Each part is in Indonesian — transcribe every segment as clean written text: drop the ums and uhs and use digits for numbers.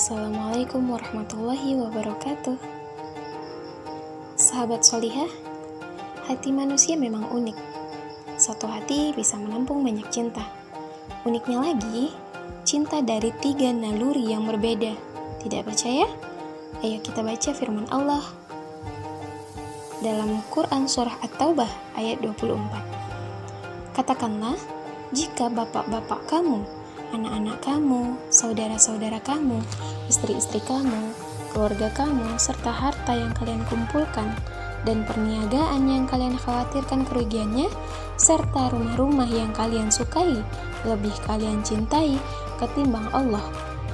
Assalamualaikum warahmatullahi wabarakatuh. Sahabat solihah, hati manusia memang unik. Satu hati bisa menampung banyak cinta. Uniknya lagi, cinta dari 3 naluri yang berbeda. Tidak percaya? Ayo kita baca firman Allah dalam Quran Surah At-Taubah ayat 24. Katakanlah, jika bapak-bapak kamu, anak-anak kamu, saudara-saudara kamu, istri-istri kamu, keluarga kamu, serta harta yang kalian kumpulkan, dan perniagaan yang kalian khawatirkan kerugiannya, serta rumah-rumah yang kalian sukai, lebih kalian cintai ketimbang Allah,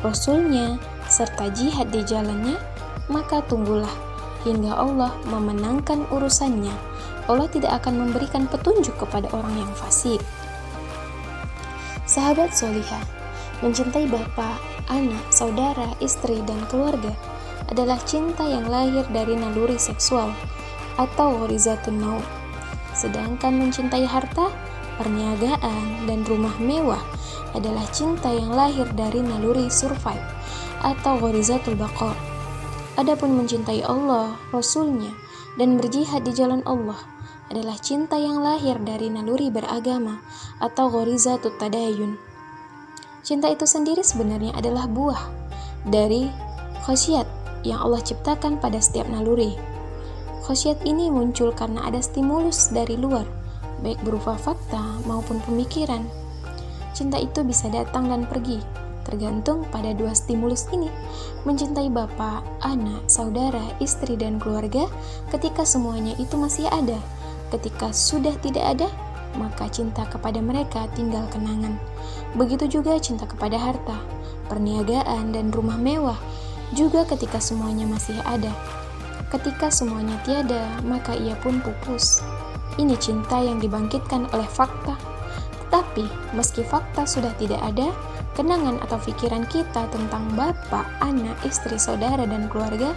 Rasul-Nya, serta jihad di jalannya, maka tunggulah hingga Allah memenangkan urusannya. Allah tidak akan memberikan petunjuk kepada orang yang fasik. Sahabat solihah, mencintai bapak, anak, saudara, istri, dan keluarga adalah cinta yang lahir dari naluri seksual atau ghorizatun naum. Sedangkan mencintai harta, perniagaan, dan rumah mewah adalah cinta yang lahir dari naluri survive atau ghorizatul baqa. Adapun mencintai Allah, Rasul-Nya, dan berjihad di jalan Allah adalah cinta yang lahir dari naluri beragama atau ghorizatut tadayun. Cinta itu sendiri sebenarnya adalah buah dari khasyat yang Allah ciptakan pada setiap naluri. Khasyat ini muncul karena ada stimulus dari luar, baik berupa fakta maupun pemikiran. Cinta itu bisa datang dan pergi, tergantung pada 2 stimulus ini. Mencintai bapak, anak, saudara, istri, dan keluarga ketika semuanya itu masih ada. Ketika sudah tidak ada, maka cinta kepada mereka tinggal kenangan. Begitu juga cinta kepada harta, perniagaan, dan rumah mewah, juga ketika semuanya masih ada. Ketika semuanya tiada, maka ia pun pupus. Ini cinta yang dibangkitkan oleh fakta. Tetapi, meski fakta sudah tidak ada, kenangan atau pikiran kita tentang bapak, anak, istri, saudara, dan keluarga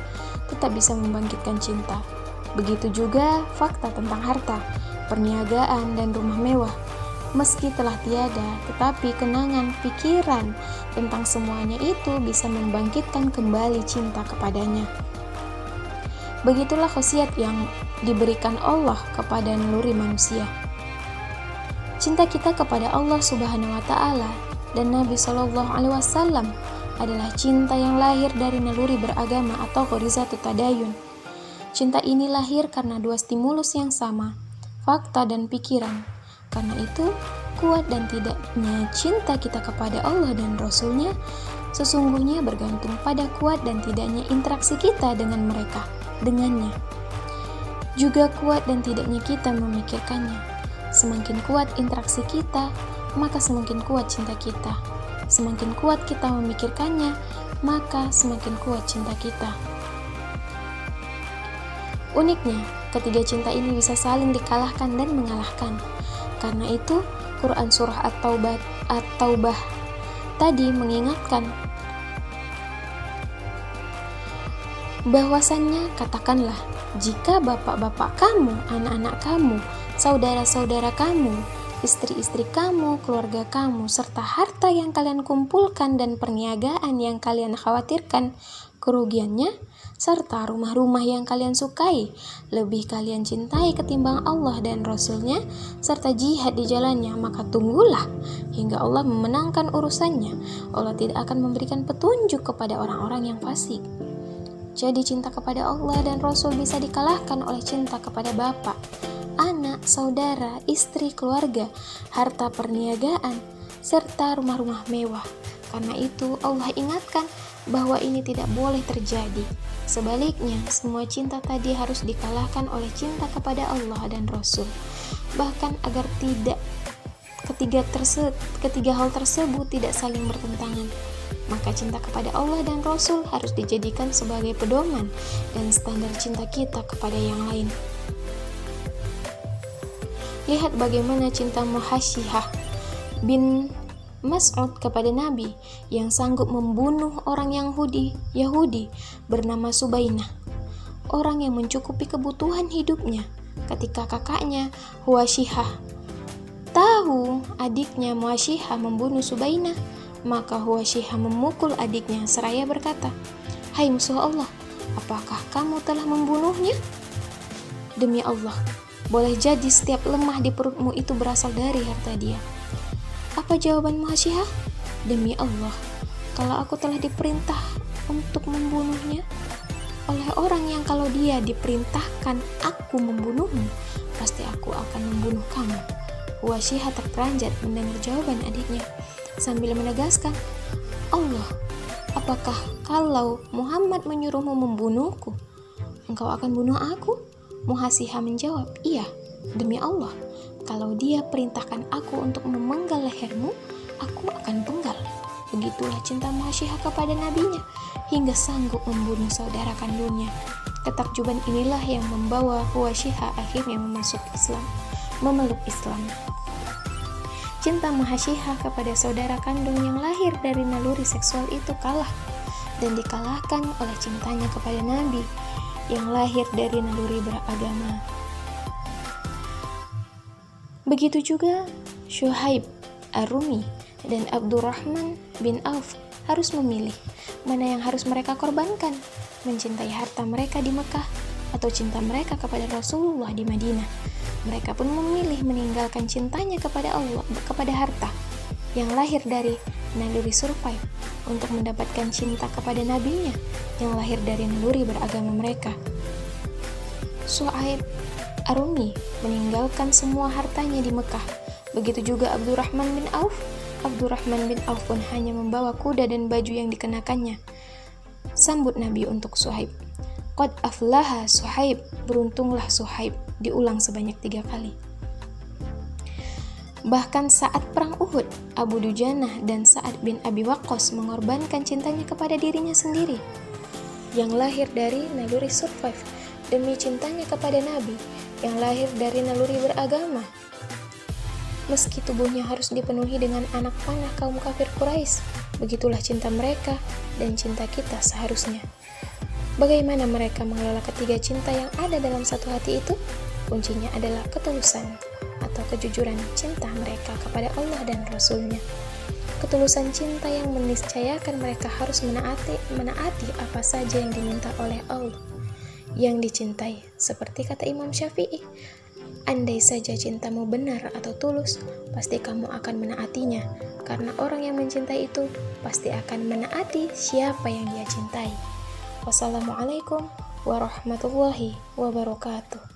tetap bisa membangkitkan cinta. Begitu juga fakta tentang harta, perniagaan, dan rumah mewah. Meski telah tiada, tetapi kenangan, pikiran tentang semuanya itu bisa membangkitkan kembali cinta kepadanya. Begitulah khasiat yang diberikan Allah kepada naluri manusia. Cinta kita kepada Allah Subhanahu wa Ta'ala dan Nabi Shallallahu Alaihi Wasallam adalah cinta yang lahir dari naluri beragama atau ghorizatut tadayun. Cinta ini lahir karena 2 stimulus yang sama, fakta dan pikiran. Karena itu, kuat dan tidaknya cinta kita kepada Allah dan Rasul-Nya sesungguhnya bergantung pada kuat dan tidaknya interaksi kita dengan mereka, dengannya. Juga kuat dan tidaknya kita memikirkannya. Semakin kuat interaksi kita, maka semakin kuat cinta kita. Semakin kuat kita memikirkannya, maka semakin kuat cinta kita. Uniknya, ketiga cinta ini bisa saling dikalahkan dan mengalahkan. Karena itu, Quran Surah At-Taubah tadi mengingatkan bahwasannya katakanlah, jika bapak-bapak kamu, anak-anak kamu, saudara-saudara kamu, istri-istri kamu, keluarga kamu, serta harta yang kalian kumpulkan dan perniagaan yang kalian khawatirkan kerugiannya, serta rumah-rumah yang kalian sukai, lebih kalian cintai ketimbang Allah dan Rasul-Nya, serta jihad di jalannya, maka tunggulah hingga Allah memenangkan urusannya. Allah tidak akan memberikan petunjuk kepada orang-orang yang fasik. Jadi cinta kepada Allah dan Rasul bisa dikalahkan oleh cinta kepada bapak, anak, saudara, istri, keluarga, harta perniagaan, serta rumah-rumah mewah. Karena itu Allah ingatkan bahwa ini tidak boleh terjadi. Sebaliknya, semua cinta tadi harus dikalahkan oleh cinta kepada Allah dan Rasul. Bahkan agar ketiga hal tersebut tidak saling bertentangan, maka cinta kepada Allah dan Rasul harus dijadikan sebagai pedoman dan standar cinta kita kepada yang lain. Lihat bagaimana cinta Muhasyihah bin Mas'ud kepada Nabi yang sanggup membunuh orang Yahudi bernama Subainah, orang yang mencukupi kebutuhan hidupnya ketika kakaknya Huwasyihah tahu adiknya Muhasyihah membunuh Subainah, Maka Huwasyihah memukul adiknya seraya berkata, "Hai musuh Allah, apakah kamu telah membunuhnya? Demi Allah, boleh jadi setiap lemah di perutmu itu berasal dari harta dia." Apa jawaban Huwasyihah? "Demi Allah, kalau aku telah diperintah untuk membunuhnya oleh orang yang kalau dia diperintahkan aku membunuhmu, pasti aku akan membunuh kamu." Huwasyihah terperanjat mendengar jawaban adiknya sambil menegaskan, "Allah, apakah kalau Muhammad menyuruhmu membunuhku, engkau akan bunuh aku?" Huwasyihah menjawab, "Iya, demi Allah, kalau dia perintahkan aku untuk memenggal lehermu, aku akan penggal." Begitulah cinta Huwasyihah kepada nabinya, hingga sanggup membunuh saudara kandungnya. Ketakjuban inilah yang membawa Huwasyihah akhirnya memeluk Islam. Cinta Huwasyihah kepada saudara kandung yang lahir dari naluri seksual itu kalah, dan dikalahkan oleh cintanya kepada Nabi yang lahir dari naluri beragama. Begitu juga Suhaib Ar-Rumi dan Abdurrahman bin Auf harus memilih mana yang harus mereka korbankan, mencintai harta mereka di Mekah atau cinta mereka kepada Rasulullah di Madinah. Mereka pun memilih meninggalkan cintanya kepada Allah, kepada harta yang lahir dari naluri survive untuk mendapatkan cinta kepada nabinya yang lahir dari naluri beragama mereka. Suhaib Ar-Rumi meninggalkan semua hartanya di Mekah. Begitu juga Abdurrahman bin Auf. Abdurrahman bin Auf pun hanya membawa kuda dan baju yang dikenakannya. Sambut Nabi untuk Suhaib, "Qad aflaha Suhaib," beruntunglah Suhaib, diulang sebanyak 3 kali. Bahkan saat perang Uhud, Abu Dujanah dan Sa'ad bin Abi Waqqas mengorbankan cintanya kepada dirinya sendiri yang lahir dari naluri survive demi cintanya kepada Nabi yang lahir dari naluri beragama. Meski tubuhnya harus dipenuhi dengan anak panah kaum kafir Quraisy, begitulah cinta mereka dan cinta kita seharusnya. Bagaimana mereka mengelola ketiga cinta yang ada dalam satu hati itu? Kuncinya adalah ketulusan atau kejujuran cinta mereka kepada Allah dan Rasul-Nya. Ketulusan cinta yang meniscayakan mereka harus menaati apa saja yang diminta oleh Allah yang dicintai. Seperti kata Imam Syafi'i, "Andai saja cintamu benar atau tulus, pasti kamu akan menaatinya, karena orang yang mencintai itu pasti akan menaati siapa yang dia cintai." Wassalamualaikum warahmatullahi wabarakatuh.